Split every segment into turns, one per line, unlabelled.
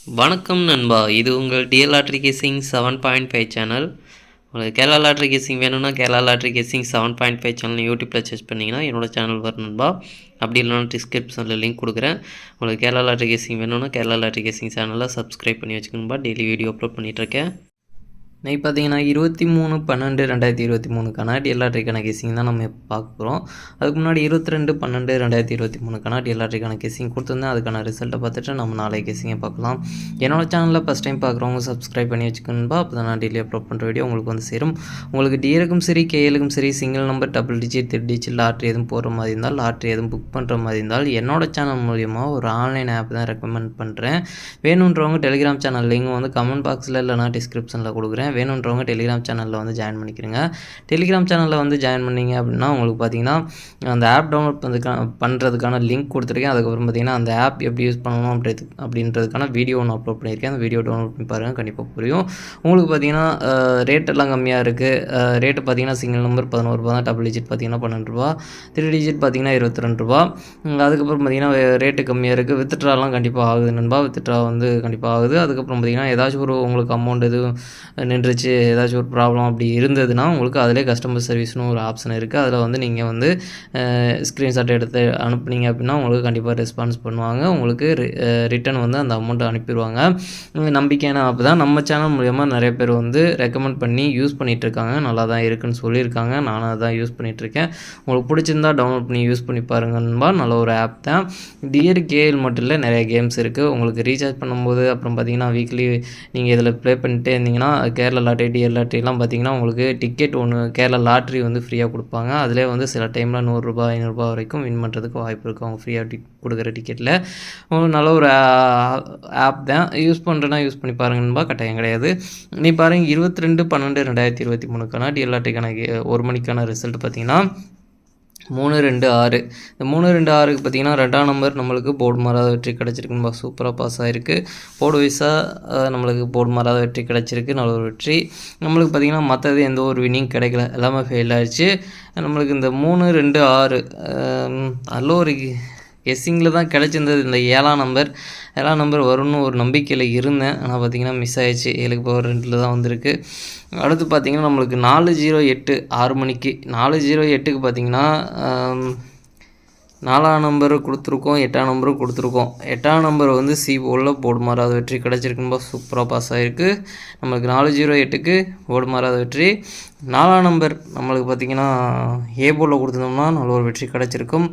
வணக்கம் நண்பா, இது உங்கள் டிஎல் லாட்ரி கேசிங் 7.5 சேனல். உங்களுக்கு கேரளா லாட்ரி கேசிங் வேணும்னா கேரளா லாட்ரி கேசிங் 7.5 சேனல் யூடியூப்பில் சர்ச் பண்ணிங்கன்னா என்னோட சேனல் வரும் நண்பா. அப்படி இல்லைனா டிஸ்கிரிப்ஷனில் லிங்க் கொடுக்குறேன். உங்களுக்கு கேரளா லாட்ரி கேசிங் வேணும்னா கேரளா லாட்ரி கேசிங் சேனலில் சப்ஸ்கிரைப் பண்ணி வச்சுக்கணும்பா. டெய்லி வீடியோ அப்லோட் பண்ணிகிட்ருக்கேன். இன்றைக்கி பார்த்தீங்கன்னா 23/12/2023 டிஎல் லாட்ரிக்கான கேசிங் தான் நம்ம பார்க்க போகிறோம். அதுக்கு முன்னாடி 22/12/2023 டிஎல் லாட்ரிக்கான கேசிங் கொடுத்துருந்தேன். அதுக்கான ரிசல்ட்டை பார்த்துட்டு நம்ம நாளைக்கு கேசிங்கை பார்க்கலாம். என்னோடய சேனலில் ஃபஸ்ட் டைம் பார்க்குறவங்க சப்ஸ்கிரைப் பண்ணி வச்சுக்கணும்பா. அப்போ தான் நான் டெய்லி அப்லோட் பண்ணுற வீடியோ உங்களுக்கு வந்து சேரும். உங்களுக்கு டிஏருக்கும் சரி கேஎலுக்கும் சரி single number double digit 3 digit lottery எதுவும் போடுற மாதிரி இருந்தால், லாட்ரி எதுவும் புக் பண்ணுற மாதிரி இருந்தால் என்னோட சேனல் மூலியமாக ஒரு ஆன்லைன் ஆப் தான் ரெக்கமெண்ட் பண்ணுறேன். வேணுன்றவங்க டெலிகிராம் சேனல் லிங்க் வந்து கமெண்ட் பாக்ஸில் இல்லைனா டிஸ்கிரிப்ஷனில் கொடுக்குறேன். வேணுன்றவங்க டெலிகிராம் சேனலில் வந்து ஜாயின் பண்ணிக்கிறேங்க. டெலிகிராம் சேனலில் வந்து ஜாயின் பண்ணிங்க அப்படின்னா உங்களுக்கு பார்த்தீங்கன்னா அந்த ஆப் டவுன்லோட் பண்ணுறதுக்கான லிங்க் கொடுத்துருக்கேன். அதுக்கப்புறம் பார்த்தீங்கன்னா அந்த ஆப் எப்படி யூஸ் பண்ணணும் அப்படின்றதுக்கான வீடியோ ஒன்று அப்லோட் பண்ணியிருக்கேன். அந்த வீடியோ டவுன்லோட் பண்ணி பாருங்கள், கண்டிப்பாக புரியும். உங்களுக்கு பார்த்தீங்கன்னா ரேட்டெல்லாம் கம்மியாக இருக்குது. ரேட்டு பார்த்தீங்கன்னா சிங்கிள் நம்பர் 11 ரூபா தான், டபுள் டிஜிட் பார்த்தீங்கன்னா 12 ரூபா, 3 டிஜிட் பார்த்தீங்கன்னா 22 ரூபா. அதுக்கப்புறம் பார்த்தீங்கன்னா ரேட்டு கம்மியாக இருக்குது. வித்ட்ராலாம் கண்டிப்பாக ஆகுது நண்பா. வித்ட்ரா வந்து கண்டிப்பாக ஆகுது. அதுக்கப்புறம் பார்த்தீங்கன்னா ஏதாச்சும் ஒரு உங்களுக்கு அமௌண்ட் எதுவும் நின்றுச்சு, ஏதாச்சும் ஒரு ப்ராப்ளம் அப்படி இருந்ததுன்னா உங்களுக்கு அதிலே கஸ்டமர் சர்வீஸ்னு ஒரு ஆப்ஷன் இருக்குது. அதில் வந்து நீங்கள் வந்து ஸ்க்ரீன்ஷாட் எடுத்து அனுப்புனீங்க அப்படின்னா உங்களுக்கு கண்டிப்பாக ரெஸ்பான்ஸ் பண்ணுவாங்க. உங்களுக்கு ரிட்டன் வந்து அந்த அமௌண்ட்டை அனுப்பிடுவாங்க. நம்பிக்கையான ஆப் தான். நம்ம சேனல் மூலமாக நிறைய பேர் வந்து ரெக்கமெண்ட் பண்ணி யூஸ் பண்ணிகிட்ருக்காங்க. நல்லா தான் இருக்குதுன்னு சொல்லியிருக்காங்க. நானும் அதான் யூஸ் பண்ணிகிட்ருக்கேன். உங்களுக்கு பிடிச்சிருந்தா டவுன்லோட் பண்ணி யூஸ் பண்ணி பாருங்கன்பா. நல்ல ஒரு ஆப் தான். டியர் கேஎல் மட்டும் இல்லை, நிறைய கேம்ஸ் இருக்குது. உங்களுக்கு ரீசார்ஜ் பண்ணும்போது அப்புறம் பார்த்தீங்கன்னா வீக்லி நீங்கள் இதில் ப்ளே பண்ணிட்டே இருந்தீங்கன்னா கேரளா லாட்ரி டிஎல் லாட்ரிலாம் பார்த்தீங்கன்னா உங்களுக்கு டிக்கெட் ஒன்று கேரளா லாட்ரி வந்து ஃப்ரீயாக கொடுப்பாங்க. அதிலே வந்து சில டைமில் 100 ரூபா 500 ரூபா வரைக்கும் வின் பண்ணுறதுக்கு வாய்ப்பு இருக்குது. அவங்க ஃப்ரீயாக கொடுக்குற டிக்கெட்டில் நல்ல ஒரு ஆப் தான். யூஸ் பண்ணுறேன்னா யூஸ் பண்ணி பாருங்கன்பா, கட்டாயம் கிடையாது. நீ பாருங்கள் 22/12/2023 டிஎல் லாட்ரிக்கான 1 மணிக்கான ரிசல்ட் பார்த்தீங்கன்னா 326. இந்த 326க்கு பார்த்தீங்கன்னா 2ஆம் நம்பர் நம்மளுக்கு போர்டு மாறாத வெற்றி கிடச்சிருக்குன்பா. சூப்பராக பாஸ் ஆகிருக்கு. போர்டு வைஸாக நம்மளுக்கு போர்டு மாறாத வெற்றி கிடச்சிருக்கு. நல்ல ஒரு வெற்றி. நம்மளுக்கு பார்த்திங்கன்னா மற்றது எந்த ஒரு வின்னிங் கிடைக்கல, எல்லாமே ஃபெயில் ஆகிடுச்சு. நம்மளுக்கு இந்த 326 நல்ல ஒரு கெஸ்ஸிங்கில் தான் கிடச்சிருந்தது. இந்த 7ஆம் நம்பர் வரும்னு ஒரு நம்பிக்கையில் இருந்தேன். ஆனால் பார்த்திங்கன்னா மிஸ் ஆகிடுச்சு. 7க்கு பவர் 2 தான் வந்திருக்கு. அடுத்து பார்த்திங்கன்னா நம்மளுக்கு 408 6 மணிக்கு 408க்கு பார்த்திங்கன்னா 4ஆம் நம்பர் கொடுத்துருக்கோம், 8ஆம் நம்பரும் கொடுத்துருக்கோம். 8ஆம் நம்பர் வந்து சி போர்டில் போர்டு மாறாத வெற்றி கிடச்சிருக்குன்பா. சூப்பராக பாஸ் ஆகிருக்கு. நம்மளுக்கு 408க்கு போர்டு மாறாத வெற்றி. 4ஆம் நம்பர் நம்மளுக்கு பார்த்திங்கன்னா ஏ போர்டில் கொடுத்துருந்தோம்னா நல்ல ஒரு வெற்றி கிடச்சிருக்கும்.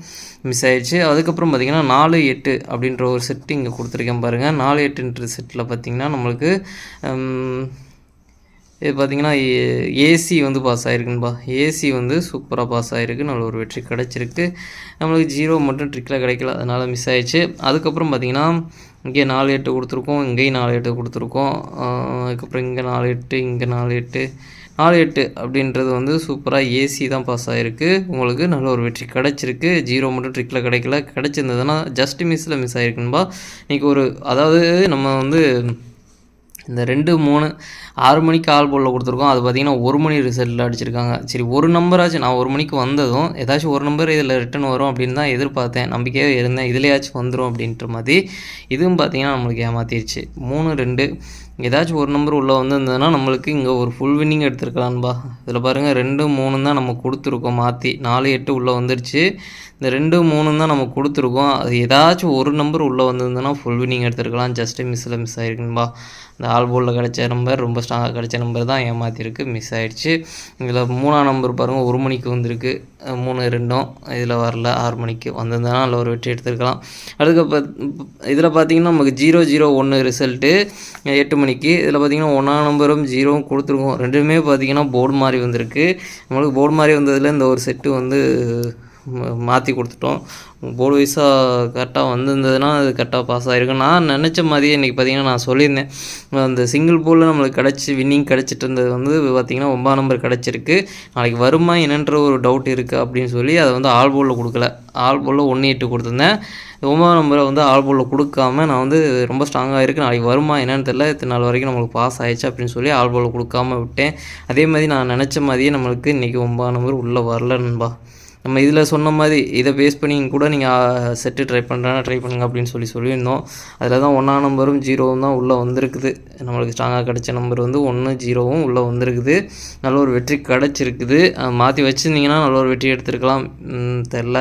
மிஸ் ஆகிடுச்சு. அதுக்கப்புறம் பார்த்திங்கன்னா 4-8 அப்படின்ற ஒரு செட்டு இங்கே கொடுத்துருக்கேன் பாருங்கள். 4-8ன்ற செட்டில் பார்த்திங்கன்னா நம்மளுக்கு இது பார்த்திங்கன்னா ஏசி வந்து பாஸ் ஆகிருக்குன்பா. ஏசி வந்து சூப்பராக பாஸ் ஆகிருக்கு. நல்ல ஒரு வெற்றி கிடச்சிருக்கு. நம்மளுக்கு 0 மட்டும் ட்ரிக்கில் கிடைக்கல, அதனால் மிஸ் ஆகிடுச்சு. அதுக்கப்புறம் பார்த்திங்கன்னா இங்கே 4-8 கொடுத்துருக்கோம், இங்கேயும் 4-8 கொடுத்துருக்கோம். அதுக்கப்புறம் இங்கே 4-8, இங்கே 4-8 அப்படின்றது வந்து சூப்பராக ஏசி தான் பாஸ் ஆகிருக்கு. உங்களுக்கு நல்ல ஒரு வெற்றி கிடச்சிருக்கு. 0 மட்டும் ட்ரிக்கில் கிடைக்கல. கிடச்சிருந்ததுன்னா ஜஸ்ட் மிஸ்ஸில் மிஸ் ஆகிருக்குன்பா. இன்றைக்கி அதாவது நம்ம வந்து இந்த 2, 3 6 மணிக்கு ஆல் போர்டில் கொடுத்துருக்கோம். அது பார்த்திங்கன்னா 1 மணி ரிசல்ட்டில் அடிச்சிருக்காங்க. சரி, ஒரு நம்பராச்சும் நான் 1 மணிக்கு வந்ததும் ஏதாச்சும் ஒரு நம்பர் இதில் ரிட்டன் வரும் அப்படின்னு தான் எதிர்பார்த்தேன். நம்பிக்கையாக இருந்தேன் இதுலையாச்சும் வந்துடும் அப்படின்ற மாதிரி. இதுவும் பார்த்திங்கன்னா நம்மளுக்கு ஏமாற்றிடுச்சு. 3, 2 ஏதாச்சும் ஒரு நம்பர் உள்ளே வந்திருந்ததுன்னா நம்மளுக்கு இங்கே ஒரு ஃபுல் வின்னிங் எடுத்துருக்கலான்பா. இதில் பாருங்கள் 2, 3 தான் நம்ம கொடுத்துருக்கோம். மாற்றி 4, 8 உள்ளே வந்துருச்சு. இந்த 2, 3 தான் நம்ம கொடுத்துருக்கோம். அது ஏதாச்சும் ஒரு நம்பர் உள்ளே வந்திருந்ததுன்னா ஃபுல் வின்னிங் எடுத்துருக்கலாம். ஜஸ்ட்டு மிஸ்ஸில் மிஸ் ஆகிருக்குன்பா. இந்த ஆல் போர்டில் கிடைச்ச நம்பர் ரொம்ப ஸ்ட்ராங்காக கிடைச்ச நம்பர் தான் ஏமாற்றிருக்கு, மிஸ் ஆகிடுச்சு. இதில் 3ஆம் நம்பர் பாருங்கள் 1 மணிக்கு வந்திருக்கு. 3, 2 இதில் வரல. 6 மணிக்கு வந்திருந்ததுன்னா அதில் ஒரு வெற்றி எடுத்துருக்கலாம். அதுக்கப்புறம் இதில் பார்த்திங்கன்னா நமக்கு 0-0-1 ரிசல்ட்டு 8 மணிக்கு. இதில் பார்த்திங்கன்னா 1ஆம் நம்பரும் 0வும் கொடுத்துருக்கோம். ரெண்டுமே பார்த்திங்கன்னா போர்டு மாதிரி வந்திருக்கு. நம்மளுக்கு போர்டு மாதிரி வந்ததில் இந்த ஒரு செட்டு வந்து மாற்றி கொடுத்துட்டோம். போர்டு வைஸாக கரெக்டாக வந்திருந்ததுன்னா அது கரெக்டாக பாஸ் ஆகிருக்கும். நான் நினச்ச மாதிரியே இன்றைக்கி பார்த்திங்கன்னா நான் சொல்லியிருந்தேன். அந்த சிங்கிள் போலில் நம்மளுக்கு வின்னிங் கிடச்சிட்டு இருந்தது வந்து பார்த்திங்கன்னா 9ஆம் நம்பர் கிடச்சிருக்கு. நாளைக்கு வருமா என்னன்ற ஒரு டவுட் இருக்குது அப்படின்னு சொல்லி அதை வந்து ஆல் போலில் கொடுக்கல. ஆல் போலில் 1-8 கொடுத்துருந்தேன். 9ஆம் நம்பரை வந்து ஆல் போலில் கொடுக்காம நான் வந்து ரொம்ப ஸ்ட்ராங்காக இருக்குது, நாளைக்கு வருமா என்னன்னு தெரியல, இத்தனை நாள் வரைக்கும் நம்மளுக்கு பாஸ் ஆகிடுச்சு அப்படின்னு சொல்லி ஆல் போலில் கொடுக்காமல் விட்டேன். அதே மாதிரி நான் நினச்ச மாதிரியே நம்மளுக்கு இன்றைக்கி 9ஆம் நம்பர் உள்ளே வரலன்பா. நம்ம இதில் சொன்ன மாதிரி இதை பேஸ் பண்ணி கூட நீங்கள் செட்டு ட்ரை பண்ணுங்க அப்படின்னு சொல்லியிருந்தோம். அதில் தான் 1ஆம் நம்பரும் 0வும் தான் உள்ளே வந்திருக்குது. நம்மளுக்கு ஸ்ட்ராங்காக கிடைச்ச நம்பர் வந்து 1 0வும் உள்ளே வந்திருக்குது. நல்ல ஒரு வெற்றி கிடச்சிருக்குது. மாற்றி வச்சுருந்தீங்கன்னா நல்ல ஒரு வெற்றி எடுத்துருக்கலாம். தெரில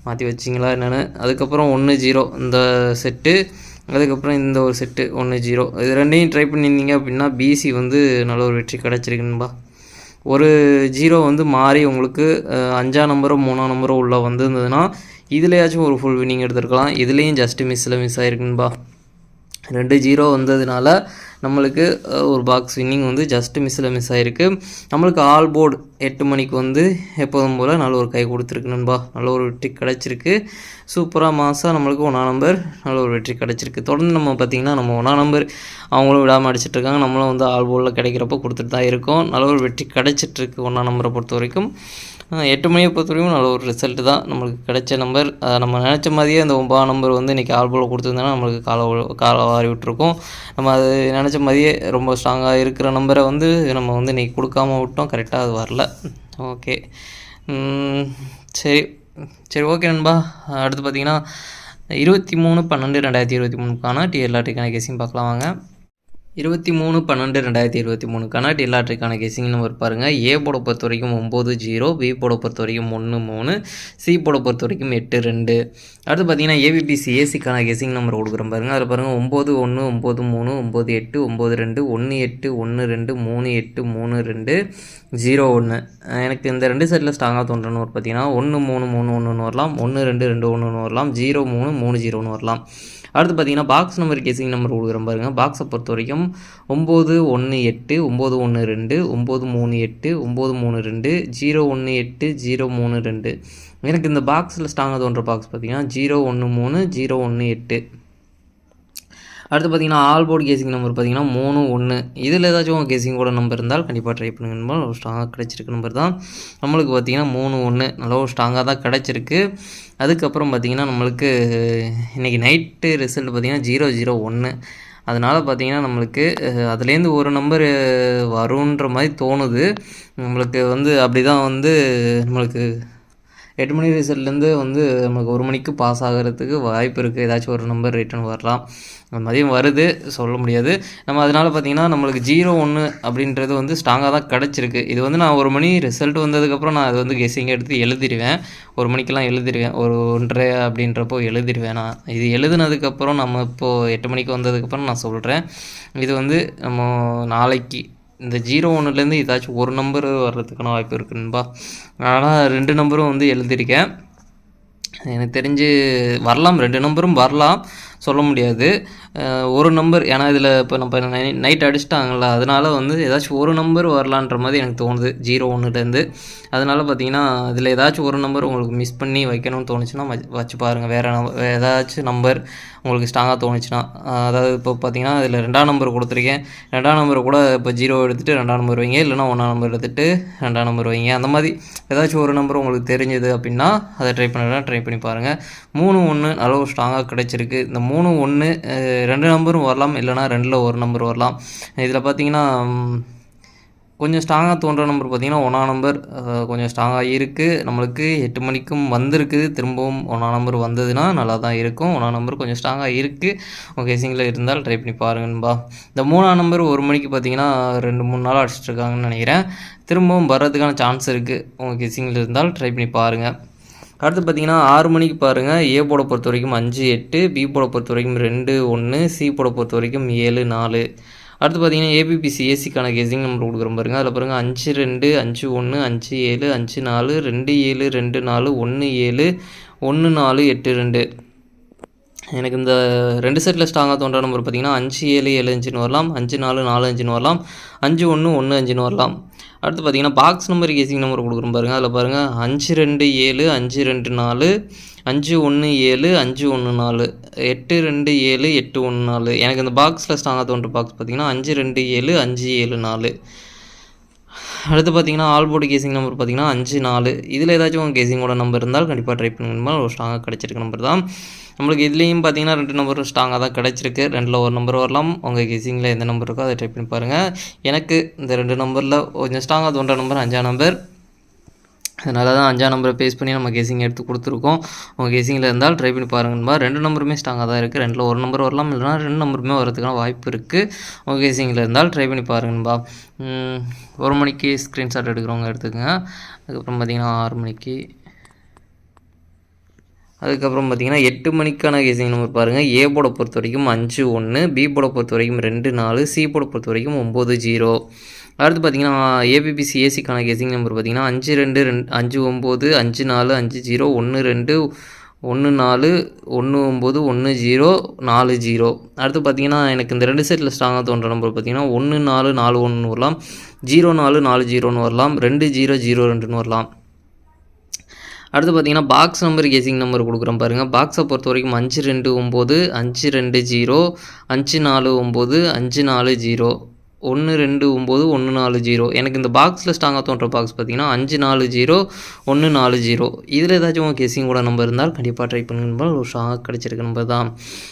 மாற்றி வச்சிங்களா என்னென்னு. அதுக்கப்புறம் 1 0 இந்த செட்டு, அதுக்கப்புறம் இந்த ஒரு செட்டு 1 0 இது ரெண்டையும் ட்ரை பண்ணியிருந்தீங்க அப்படின்னா பிசி வந்து நல்ல ஒரு வெற்றி கிடச்சிருக்குன்பா. ஒரு 0 வந்து மாறி உங்களுக்கு 5ஆம் நம்பரோ 3ஆம் நம்பரோ உள்ளே வந்திருந்ததுன்னா இதுலேயாச்சும் ஒரு ஃபுல் வின்னிங் எடுத்துருக்கலாம். இதுலேயும் ஜஸ்ட்டு மிஸ் ஆகிருக்குன்பா. 2 0 வந்ததுனால நம்மளுக்கு ஒரு பாக்ஸ் வின்னிங் வந்து ஜஸ்ட்டு மிஸ் ஆகிருக்கு. நம்மளுக்கு ஆல் போர்டு 8 மணிக்கு வந்து எப்போதும் போல் நல்ல ஒரு கை கொடுத்துருக்குணும்பா. நல்ல ஒரு வெற்றி கிடச்சிருக்கு. சூப்பராக மாதம் நம்மளுக்கு 1ஆம் நம்பர் நல்ல ஒரு வெற்றி கிடச்சிருக்கு. தொடர்ந்து நம்ம பார்த்திங்கன்னா நம்ம 1ஆம் நம்பர் அவங்களும் விடாமல் அடிச்சிட்ருக்காங்க. நம்மளும் வந்து ஆல் போர்டில் கிடைக்கிறப்போ கொடுத்துட்டு தான் இருக்கோம். நல்ல ஒரு வெற்றி கிடச்சிட்ருக்கு 1ஆம் நம்பரை பொறுத்த வரைக்கும். 8 மணியை பொறுத்த வரைக்கும் நல்ல ஒரு ரிசல்ட்டு தான் நம்மளுக்கு கிடைச்ச நம்பர். நம்ம நினச்ச மாதிரியே அந்த 9ஆம் நம்பர் வந்து இன்றைக்கி ஆல் போர்டில் கொடுத்துருந்தோன்னா நம்மளுக்கு காலை வாரி விட்டுருக்கோம். நம்ம அது நினச்ச மாதிரியே ரொம்ப ஸ்ட்ராங்காக இருக்கிற நம்பரை வந்து நம்ம வந்து இன்றைக்கி கொடுக்காம விட்டோம். கரெக்டாக அது வரல. ஓகே, சரி ஓகே நண்பா. அடுத்து பார்த்திங்கன்னா 23/12/2023க்கான எல்லா கேஸையும் பார்க்கலாம் வாங்க. 23/12/2023க்கான எல்லா கேஸிங் நம்பர் பாருங்கள். ஏ போர்டை பொறுத்த வரைக்கும் 9 0, பி போர்டை பொறுத்த வரைக்கும் 1 3, சி போர்டை பொறுத்த வரைக்கும் 8 2. அடுத்து பார்த்தீங்கன்னா ஏபிபிசி ஏசிக்கான கேஸிங் நம்பர் கொடுக்குறோம் பாருங்கள். அதில் பாருங்கள் 9 1 9 3 9 8 9 2 1 8 1 2 3 8 3 2 0 1. எனக்கு இந்த 2 செட்டில் ஸ்ட்ராங்காக தோன்றணும் பார்த்தீங்கன்னா 1 3 3 1 வரலாம், 1 2 2 1 வரலாம், 0 3 3 0 வரலாம். அடுத்து பார்த்தீங்கன்னா பாக்ஸ் நம்பர் கேஸிங் நம்பர் கொடுக்குறோம் பாருங்கள். பாக்ஸை பொறுத்த வரைக்கும் 9 1 8 9 1 2 9 3 8 9 3 2 0 1 8 0 3 2. எனக்கு இந்த பாக்ஸில் ஸ்ட்ராங்காக தோன்ற பாக்ஸ் பார்த்தீங்கன்னா 0 1 3 0 1 8. அடுத்து பார்த்தீங்கன்னா ஆல் போர்டு கேஸிங் நம்பர் பார்த்தீங்கன்னா 3 1. இதில் ஏதாச்சும் கேஸிங் கூட நம்பர் இருந்தால் கண்டிப்பாக ட்ரை பண்ணுங்க. ஒரு ஸ்ட்ராங்காக கிடச்சிருக்கு நம்பர் தான் நம்மளுக்கு பார்த்தீங்கன்னா 3 1 நல்ல ஒரு ஸ்ட்ராங்காக தான் கிடச்சிருக்கு. அதுக்கப்புறம் பார்த்திங்கன்னா நம்மளுக்கு இன்றைக்கி நைட்டு ரிசல்ட் பார்த்திங்கன்னா 0 0 1. அதனால் பார்த்திங்கன்னா நம்மளுக்கு அதுலேருந்து ஒரு நம்பர் வருன்ற மாதிரி தோணுது. நம்மளுக்கு வந்து அப்படி தான் வந்து நம்மளுக்கு 8 மணி ரிசல்ட்லேருந்து வந்து நமக்கு 1 மணிக்கு பாஸ் ஆகிறதுக்கு வாய்ப்பு இருக்குது. ஏதாச்சும் ஒரு நம்பர் ரிட்டர்ன் வரலாம். அந்த மாதிரியும் வருது, சொல்ல முடியாது. நம்ம அதனால் பார்த்திங்கன்னா நம்மளுக்கு 0 1 அப்படின்றது வந்து ஸ்ட்ராங்காக தான் கிடச்சிருக்கு. இது வந்து நான் 1 மணி ரிசல்ட் வந்ததுக்கப்புறம் நான் அது வந்து கெஸ்ஸிங் எடுத்து எழுதிடுவேன். 1 மணிக்கெலாம் எழுதிடுவேன். ஒரு 1:30 அப்படின்றப்போ எழுதிடுவேன். நான் இது எழுதுனதுக்கப்புறம் நம்ம இப்போது 8 மணிக்கு வந்ததுக்கப்புறம் நான் சொல்கிறேன். இது வந்து நம்ம நாளைக்கு இந்த 0 1லேருந்து ஏதாச்சும் ஒரு நம்பர் வர்றதுக்கான வாய்ப்பு இருக்குன்பா. ஆனால் 2 நம்பரும் வந்து எழுதியிருக்கேன். எனக்கு தெரிஞ்சு வரலாம், 2 நம்பரும் வரலாம், சொல்ல முடியாது. ஒரு நம்பர் ஏன்னா இதில் இப்போ நம்ம நைட் அடிச்சிட்டாங்களா, அதனால் வந்து ஏதாச்சும் ஒரு நம்பர் வரலான்ற மாதிரி எனக்கு தோணுது 0 1லேருந்து. அதனால் பார்த்திங்கன்னா இதில் ஏதாச்சும் ஒரு நம்பர் உங்களுக்கு மிஸ் பண்ணி வைக்கணும்னு தோணுச்சுன்னா வச்சு பாருங்கள். வேறு ஏதாச்சும் நம்பர் உங்களுக்கு ஸ்ட்ராங்காக தோணுச்சுன்னா, அதாவது இப்போ பார்த்திங்கன்னா இதில் 2ஆம் நம்பர் கொடுத்துருக்கேன். 2ஆம் நம்பர் கூட இப்போ 0 எடுத்துகிட்டு 2ஆம் நம்பர் வைங்க, இல்லைனா 1ஆம் நம்பர் எடுத்துகிட்டு 2ஆம் நம்பர் வைங்க. அந்த மாதிரி ஏதாச்சும் ஒரு நம்பர் உங்களுக்கு தெரிஞ்சது அப்படின்னா அதை ட்ரை பண்ணி பாருங்கள். 3 1 நல்ல ஒரு ஸ்ட்ராங்காக கிடச்சிருக்கு. இந்த 3 1 2 நம்பரும் வரலாம், இல்லைனா 2ல் ஒரு நம்பர் வரலாம். இதில் பார்த்திங்கன்னா கொஞ்சம் ஸ்ட்ராங்காக தோன்ற நம்பர் பார்த்திங்கன்னா 1ஆம் நம்பர் கொஞ்சம் ஸ்ட்ராங்காக இருக்குது. நம்மளுக்கு 8 மணிக்கும் வந்திருக்குது. திரும்பவும் 1ஆம் நம்பர் வந்ததுன்னா நல்லா தான் இருக்கும். 1ஆம் நம்பர் கொஞ்சம் ஸ்ட்ராங்காக இருக்குது. உங்கள் கெஸிங்கில் இருந்தால் ட்ரை பண்ணி பாருங்கன்பா. இந்த 3ஆம் நம்பர் 1 மணிக்கு பார்த்திங்கன்னா 2 3 நாளாக அடிச்சிட்ருக்காங்கன்னு நினைக்கிறேன். திரும்பவும் வர்றதுக்கான சான்ஸ் இருக்குது. உங்கள் கெஸிங்கில் இருந்தால் ட்ரை பண்ணி பாருங்கள். அடுத்து பார்த்திங்கன்னா 6 மணிக்கு பாருங்கள். ஏ போர்டை பொறுத்த வரைக்கும் 5 8, பி போர்டை பொறுத்த வரைக்கும் 2 1, சி போர்டை பொறுத்த வரைக்கும் 7 4. அடுத்து பார்த்திங்கன்னா ஏபிபிசி ஏசிக்கான கெஸிங் நம்பர் கொடுக்குறோம் பாருங்கள். அதில் பாருங்கள் 5 2 5 1 5 7 5 4 2 7 2 4 1 7 1 4 8 2. எனக்கு இந்த 2 செட்டில் ஸ்ட்ராங்காக தோன்ற நம்பர் பார்த்திங்கன்னா 5 7 7 5ன்னு வரலாம், 5 4 4 5ன்னு வரலாம், 5 1 1 5ன்னு வரலாம். அடுத்து பார்த்திங்கன்னா பாக்ஸ் நம்பர் கேஸிங் நம்பர் கொடுக்குறோம் பாருங்கள். அதில் பாருங்கள் 5 2 7 5 2 4 5 1 7 5 1 4 8 2 7 8 1 4. எனக்கு இந்த பாக்ஸில் ஸ்ட்ராங்காக தோன்ற பாக்ஸ் பார்த்திங்கன்னா 5 2 7 5 7 4. அடுத்து பார்த்திங்கன்னா ஆல் போர்டு கேஸிங் நம்பர் பார்த்திங்கன்னா 5 4. இதில் ஏதாச்சும் உங்கள் கேஸிங்கோட நம்பர் இருந்தால் கண்டிப்பாக ட்ரை பண்ணுங்க. ஒரு ஸ்ட்ராங்காக கிடச்சிருக்க நம்பர் தான் நம்மளுக்கு. இதுலேயும் பார்த்திங்கன்னா 2 நம்பரும் ஸ்ட்ராங்காக தான் கிடச்சிருக்கு. 2ல் ஒரு நம்பர் வரலாம். உங்கள் கேஸிங்கில் எந்த நம்பர் இருக்கோ அதை ட்ரை பண்ணி பாருங்கள். எனக்கு இந்த 2 நம்பரில் கொஞ்சம் ஸ்ட்ராங்காக தோன்ற நம்பர் 5ஆம் நம்பர். அதனால தான் 5ஆம் நம்பரை பேஸ் பண்ணி நம்ம கெஸ்ஸிங் எடுத்து கொடுத்துருக்கோம். உங்கள் கெஸ்ஸிங்கில் இருந்தால் ட்ரை பண்ணி பாருங்கன்பா. 2 நம்பருமே ஸ்ட்ராங்காக தான் இருக்குது. 2ல் ஒரு நம்பர் வரலாம், இல்லைனா 2 நம்பருமே வரதுக்கான வாய்ப்பு இருக்குது. உங்கள் கெஸ்ஸிங்கில் இருந்தால் ட்ரை பண்ணி பாருங்கன்பா. 1 மணிக்கு ஸ்க்ரீன்ஷாட் எடுக்கிறவங்க எடுத்துக்கோங்க. அதுக்கப்புறம் பார்த்திங்கன்னா 6 மணிக்கு, அதுக்கப்புறம் பார்த்திங்கன்னா 8 மணிக்கான கெஸ்ஸிங் நம்பர் பாருங்கள். ஏ போர்டை பொறுத்த வரைக்கும் 5-1, பி போர்டை பொறுத்த வரைக்கும் 2-4, சி போர்டை பொறுத்த வரைக்கும் 9-0. அடுத்து பார்த்திங்கன்னா ஏபிபிசி ஏசிக்கான கெஸ்ஸிங் நம்பர் பார்த்திங்கன்னா 5-2, 5-9, 5-4, 5-0, 1-2, 1-4, 1-9, 1-0, 4-0. அடுத்து பார்த்திங்கன்னா எனக்கு இந்த 2 செட்டில் ஸ்ட்ராங்காக தோன்ற நம்பர் பார்த்திங்கன்னா 1-4, 4-1 வரலாம், 0-4, 4-0 வரலாம், 2-0, 0-2 வரலாம். அடுத்து பார்த்திங்கன்னா பாக்ஸ் நம்பர் கெஸ்ஸிங் நம்பர் கொடுக்குறோம் பாருங்கள். பாக்ஸை பொறுத்த வரைக்கும் 5-2-9, 5-2-0, 5-4-9, 5-4-0, 1-2-9, 1-4-0. எனக்கு இந்த பாக்ஸில் ஸ்ட்ராங்காக தோன்ற பாக்ஸ் பார்த்திங்கன்னா 5-4-0, 1-4-0. இதில் ஏதாச்சும் உங்கள் கெஸ்ஸிங் கூட நம்பர் இருந்தால் கண்டிப்பாக ட்ரை பண்ணுங்க. ஒரு ஸ்ட்ராங்காக கிடச்சிருக்க நம்பர் தான்.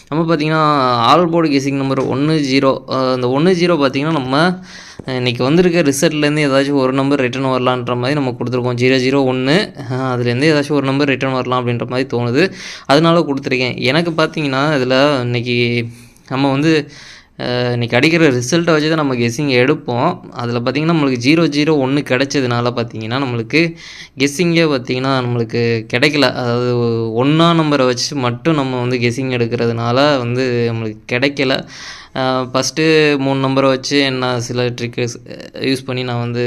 நம்ம பார்த்திங்கன்னா ஆல் போர்டு கெஸ்ஸிங் நம்பர் 1-0. அந்த 1-0 பார்த்திங்கன்னா நம்ம இன்றைக்கி வந்திருக்க ரிசல்ட்லேருந்து ஏதாச்சும் ஒரு நம்பர் ரிட்டர்ன் வரலான்ற மாதிரி நம்ம கொடுத்துருக்கோம். 0-0-1 அதுலேருந்து ஏதாச்சும் ஒரு நம்பர் ரிட்டர்ன் வரலாம் அப்படின்ற மாதிரி தோணுது, அதனால கொடுத்துருக்கேன். எனக்கு பார்த்திங்கன்னா இதில் இன்றைக்கி நம்ம வந்து இன்றைக்கி அடிக்கிற ரிசல்ட்டை வச்சு தான் நம்ம கெஸ்ஸிங் எடுப்போம். அதில் பார்த்திங்கன்னா நம்மளுக்கு 0-0-1 கிடச்சதுனால பார்த்திங்கன்னா நம்மளுக்கு கெஸ்ஸிங்கே பார்த்திங்கன்னா நம்மளுக்கு கிடைக்கல. அதாவது 1ஆம் நம்பரை வச்சு மட்டும் நம்ம வந்து கெஸ்ஸிங் எடுக்கிறதுனால வந்து நம்மளுக்கு கிடைக்கல. ஃபஸ்ட்டு 3 நம்பரை வச்சு என்ன சில ட்ரிக்கு யூஸ் பண்ணி நான் வந்து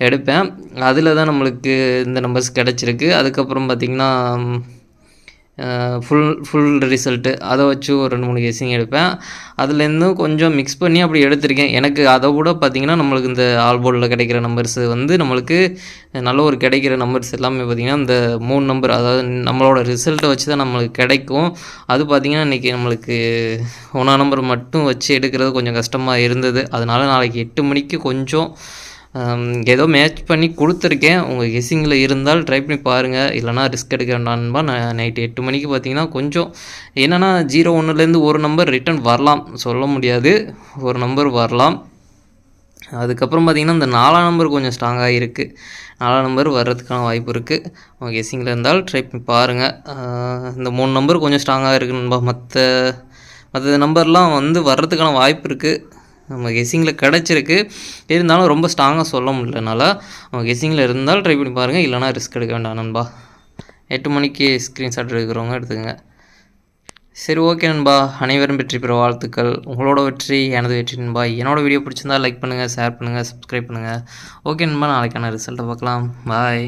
எடுப்பேன். அதில் தான் நம்மளுக்கு இந்த நம்பர்ஸ் கிடச்சிருக்கு. அதுக்கப்புறம் பார்த்திங்கன்னா ஃபுல் ரிசல்ட்டு அதை வச்சு ஒரு 2-3 கெஸ்ஸிங் எடுப்பேன். அதுலேருந்தும் கொஞ்சம் மிக்ஸ் பண்ணி அப்படி எடுத்திருக்கேன். எனக்கு அதை விட பார்த்திங்கன்னா நம்மளுக்கு இந்த ஆல் போர்டில் கிடைக்கிற நம்பர்ஸ் வந்து நம்மளுக்கு நல்ல ஒரு கிடைக்கிற நம்பர்ஸ் எல்லாமே பார்த்திங்கன்னா இந்த 3 நம்பர், அதாவது நம்மளோட ரிசல்ட்டை வச்சு தான் நம்மளுக்கு கிடைக்கும். அது பார்த்திங்கன்னா இன்றைக்கி நம்மளுக்கு 1ஆம் நம்பர் மட்டும் வச்சு எடுக்கிறது கொஞ்சம் கஷ்டமாக இருந்தது. அதனால் நாளைக்கு 8 மணிக்கு கொஞ்சம் ஏதோ மேட்ச் பண்ணி கொடுத்துருக்கேன். உங்கள் கெஸ்ஸிங்கில் இருந்தால் ட்ரை பண்ணி பாருங்கள், இல்லைனா ரிஸ்க் எடுக்க வேண்டாம்பா. நான் நைட்டு 8 மணிக்கு பார்த்திங்கன்னா கொஞ்சம் என்னென்னா 0-1லேருந்து ஒரு நம்பர் ரிட்டன் வரலாம், சொல்ல முடியாது, ஒரு நம்பர் வரலாம். அதுக்கப்புறம் பார்த்திங்கன்னா இந்த 4ஆம் நம்பர் கொஞ்சம் ஸ்ட்ராங்காக இருக்குது. 4ஆம் நம்பர் வர்றதுக்கான வாய்ப்பு இருக்குது. உங்கள் கெஸ்ஸிங்கில் இருந்தால் ட்ரை பண்ணி பாருங்கள். இந்த 3 நம்பர் கொஞ்சம் ஸ்ட்ராங்காக இருக்குன்பா. மற்ற நம்பர்லாம் வந்து வர்றதுக்கான வாய்ப்பு இருக்குது. நம்ம கெஸ்ஸிங்கில் கிடச்சிருக்கு, இருந்தாலும் ரொம்ப ஸ்ட்ராங்காக சொல்ல முடியலனால அவங்க கெஸ்ஸிங்கில் இருந்தால் ட்ரை பண்ணி பாருங்கள், இல்லைனா ரிஸ்க் எடுக்க வேண்டாம் நண்பா. 8 மணிக்கு ஸ்க்ரீன்ஷாட் எடுக்கிறவங்க எடுத்துக்கோங்க. சரி, ஓகே நண்பா. அனைவரும் வெற்றி பெற வாழ்த்துக்கள். உங்களோட வெற்றி எனது வெற்றி நண்பா. என்னோடய வீடியோ பிடிச்சிருந்தால் லைக் பண்ணுங்கள், ஷேர் பண்ணுங்கள், சப்ஸ்கிரைப் பண்ணுங்கள். ஓகே நண்பா, நாளைக்கான ரிசல்ட்டை பார்க்கலாம். பாய்.